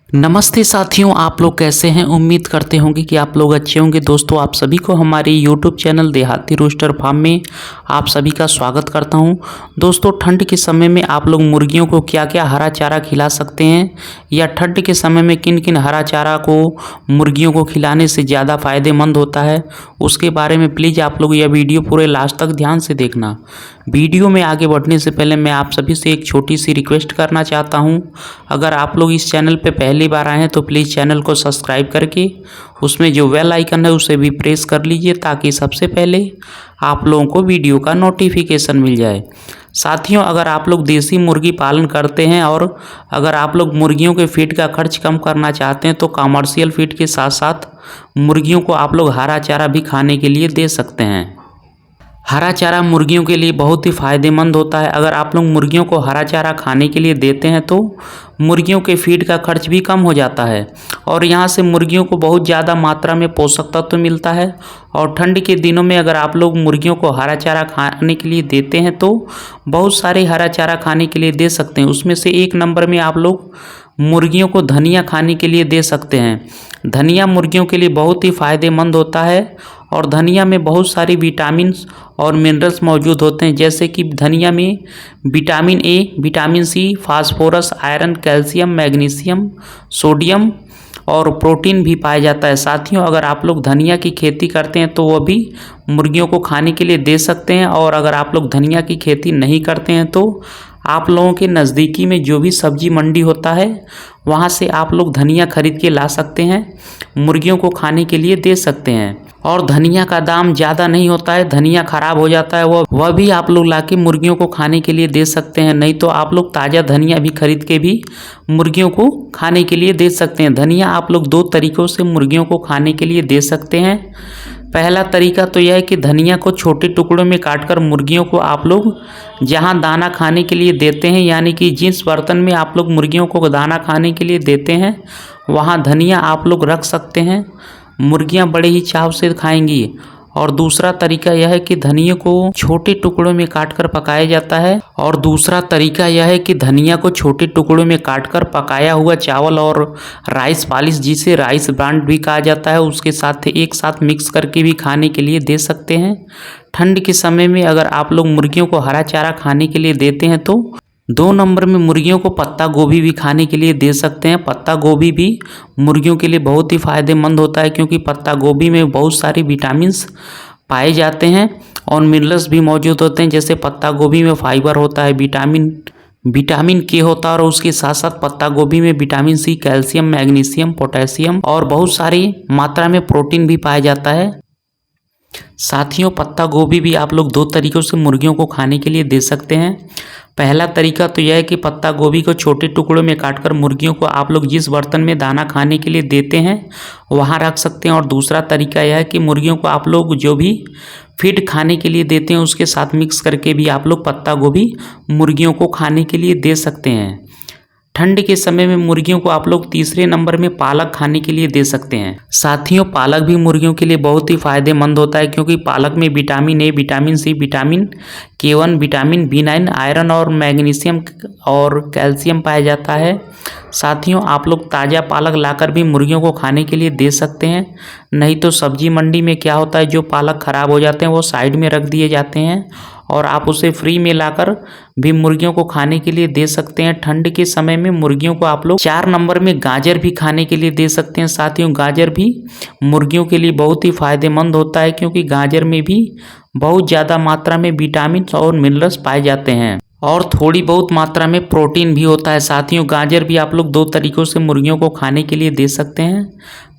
नमस्ते साथियों, आप लोग कैसे हैं। उम्मीद करते होंगे कि आप लोग अच्छे होंगे। दोस्तों, आप सभी को हमारे YouTube चैनल देहाती रोस्टर फार्म में आप सभी का स्वागत करता हूं। दोस्तों, ठंड के समय में आप लोग मुर्गियों को क्या क्या हरा चारा खिला सकते हैं या ठंड के समय में किन किन हरा चारा को मुर्गियों को खिलाने से ज़्यादा फ़ायदेमंद होता है, उसके बारे में प्लीज़ आप लोग यह वीडियो पूरे लास्ट तक ध्यान से देखना। वीडियो में आगे बढ़ने से पहले मैं आप सभी से एक छोटी सी रिक्वेस्ट करना चाहता हूं। अगर आप लोग इस चैनल पर पहली बार आए हैं तो प्लीज़ चैनल को सब्सक्राइब करके उसमें जो बेल आइकन है उसे भी प्रेस कर लीजिए, ताकि सबसे पहले आप लोगों को वीडियो का नोटिफिकेशन मिल जाए। साथियों, अगर आप लोग देसी मुर्गी पालन करते हैं और अगर आप लोग मुर्गियों के फीड का खर्च कम करना चाहते हैं तो कमर्शियल फीड के साथ साथ मुर्गियों को आप लोग हरा चारा भी खाने के लिए दे सकते हैं। हरा चारा मुर्गियों के लिए बहुत ही फ़ायदेमंद होता है। अगर आप लोग मुर्गियों को हरा चारा खाने के लिए देते हैं तो मुर्गियों के फीड का खर्च भी कम हो जाता है और यहाँ से मुर्गियों को बहुत ज़्यादा मात्रा में पोषक तत्व मिलता है। और ठंड के दिनों में अगर आप लोग मुर्गियों को हरा चारा खाने के लिए देते हैं तो बहुत सारे हरा चारा खाने के लिए दे सकते हैं। उसमें से एक नंबर में आप लोग मुर्गियों को धनिया खाने के लिए दे सकते हैं। धनिया मुर्गियों के लिए बहुत ही फ़ायदेमंद होता है और धनिया में बहुत सारी विटामिन्स और मिनरल्स मौजूद होते हैं, जैसे कि धनिया में vitamin A, vitamin C, phosphorus, iron, calcium, magnesium, sodium और प्रोटीन भी पाया जाता है। साथियों, अगर आप लोग धनिया की खेती करते हैं तो वह भी मुर्गियों को खाने के लिए दे सकते हैं। और अगर आप लोग धनिया की खेती नहीं करते हैं तो आप लोगों के नज़दीकी में जो भी सब्जी मंडी होता है वहाँ से आप लोग धनिया खरीद के ला सकते हैं, मुर्गियों को खाने के लिए दे सकते हैं। और धनिया का दाम ज़्यादा नहीं होता है, धनिया ख़राब हो जाता है वह भी आप लोग लाके मुर्गियों को खाने के लिए दे सकते हैं। नहीं तो आप लोग ताज़ा धनिया भी खरीद के भी मुर्गियों को खाने के लिए दे सकते हैं। धनिया आप लोग दो तरीक़ों से मुर्गियों को खाने के लिए दे सकते हैं। पहला तरीका तो यह है कि धनिया को छोटे टुकड़ों में काटकर मुर्गियों को आप लोग जहां दाना खाने के लिए देते हैं, यानी कि जिस बर्तन में आप लोग मुर्गियों को दाना खाने के लिए देते हैं वहां धनिया आप लोग रख सकते हैं। मुर्गियां बड़े ही चाव से खाएंगी। और दूसरा तरीका यह है कि धनिया को छोटे टुकड़ों में काटकर पकाया जाता है। और दूसरा तरीका यह है कि धनिया को छोटे टुकड़ों में काटकर पकाया हुआ चावल और राइस पालिश, जिसे राइस ब्रांड भी कहा जाता है, उसके साथ एक साथ मिक्स करके भी खाने के लिए दे सकते हैं। ठंड के समय में अगर आप लोग मुर्गियों को हरा चारा खाने के लिए देते हैं तो दो नंबर में मुर्गियों को पत्ता गोभी भी खाने के लिए दे सकते हैं। पत्ता गोभी भी मुर्गियों के लिए बहुत ही फ़ायदेमंद होता है, क्योंकि पत्ता गोभी में बहुत सारे विटामिन्स पाए जाते हैं और मिनरल्स भी मौजूद होते हैं। जैसे पत्ता गोभी में फाइबर होता है, विटामिन के होता है और उसके साथ साथ पत्ता गोभी में vitamin C, calcium, magnesium, potassium और बहुत सारी मात्रा में प्रोटीन भी पाया जाता है। साथियों, पत्ता गोभी भी आप लोग दो तरीक़ों से मुर्गियों को खाने के लिए दे सकते हैं। पहला तरीका तो यह है कि पत्ता गोभी को छोटे टुकड़ों में काटकर मुर्गियों को आप लोग जिस बर्तन में दाना खाने के लिए देते हैं वहां रख सकते हैं। और दूसरा तरीका यह है कि मुर्गियों को आप लोग जो भी फीड खाने के लिए देते हैं उसके साथ मिक्स करके भी आप लोग पत्ता गोभी मुर्गियों को खाने के लिए दे सकते हैं। ठंड के समय में मुर्गियों को आप लोग तीसरे नंबर में पालक खाने के लिए दे सकते हैं। साथियों, पालक भी मुर्गियों के लिए बहुत ही फ़ायदेमंद होता है, क्योंकि पालक में vitamin A, vitamin C, vitamin K1, vitamin B9, iron और मैग्नीशियम और कैल्शियम पाया जाता है। साथियों, आप लोग ताज़ा पालक लाकर भी मुर्गियों को खाने के लिए दे सकते हैं। नहीं तो सब्जी मंडी में क्या होता है, जो पालक ख़राब हो जाते हैं वो साइड में रख दिए जाते हैं और आप उसे फ्री में लाकर भी मुर्गियों को खाने के लिए दे सकते हैं। ठंड के समय में मुर्गियों को आप लोग 4 नंबर में गाजर भी खाने के लिए दे सकते हैं। साथियों, गाजर भी मुर्गियों के लिए बहुत ही फ़ायदेमंद होता है, क्योंकि गाजर में भी बहुत ज़्यादा मात्रा में विटामिन और मिनरल्स पाए जाते हैं और थोड़ी बहुत मात्रा में प्रोटीन भी होता है। साथियों, गाजर भी आप लोग दो तरीक़ों से मुर्गियों को खाने के लिए दे सकते हैं।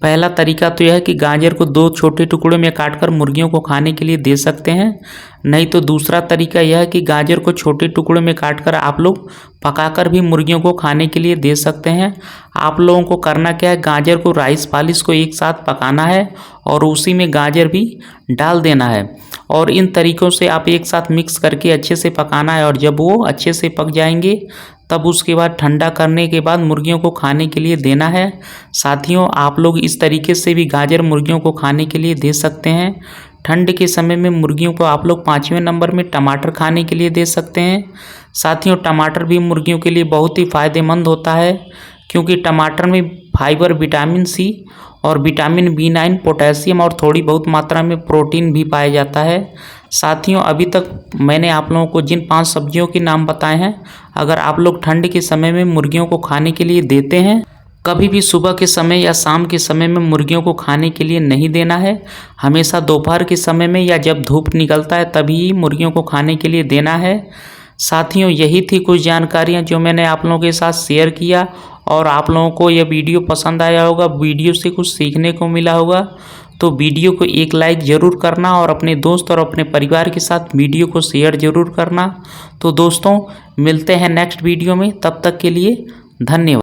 पहला तरीका तो यह है कि गाजर को दो छोटे टुकड़ों में काटकर मुर्गियों को खाने के लिए दे सकते हैं। नहीं तो दूसरा तरीका यह है कि गाजर को छोटे टुकड़ों में काटकर आप लोग पकाकर भी मुर्गियों को खाने के लिए दे सकते हैं। आप लोगों को करना क्या है, गाजर को राइस पालिश को एक साथ पकाना है और उसी में गाजर भी डाल देना है और इन तरीक़ों से आप एक साथ मिक्स करके अच्छे से पकाना है। और जब वो अच्छे से पक जाएंगे तब उसके बाद ठंडा करने के बाद मुर्गियों को खाने के लिए देना है। साथियों, आप लोग इस तरीके से भी गाजर मुर्गियों को खाने के लिए दे सकते हैं। ठंड के समय में मुर्गियों को आप लोग 5वें नंबर में टमाटर खाने के लिए दे सकते हैं। साथियों, टमाटर भी मुर्गियों के लिए बहुत ही फ़ायदेमंद होता है, क्योंकि टमाटर में फाइबर, विटामिन सी और विटामिन B9, पोटेशियम और थोड़ी बहुत मात्रा में प्रोटीन भी पाया जाता है। साथियों, अभी तक मैंने आप लोगों को जिन 5 सब्जियों के नाम बताए हैं, अगर आप लोग ठंड के समय में मुर्गियों को खाने के लिए देते हैं, कभी भी सुबह के समय या शाम के समय में मुर्गियों को खाने के लिए नहीं देना है। हमेशा दोपहर के समय में या जब धूप निकलता है तभी मुर्गियों को खाने के लिए देना है। साथियों, यही थी कुछ जानकारियां जो मैंने आप लोगों के साथ शेयर किया, और आप लोगों को यह वीडियो पसंद आया होगा, वीडियो से कुछ सीखने को मिला होगा। तो वीडियो को एक लाइक ज़रूर करना और अपने दोस्त और अपने परिवार के साथ वीडियो को शेयर ज़रूर करना। तो दोस्तों, मिलते हैं नेक्स्ट वीडियो में, तब तक के लिए धन्यवाद।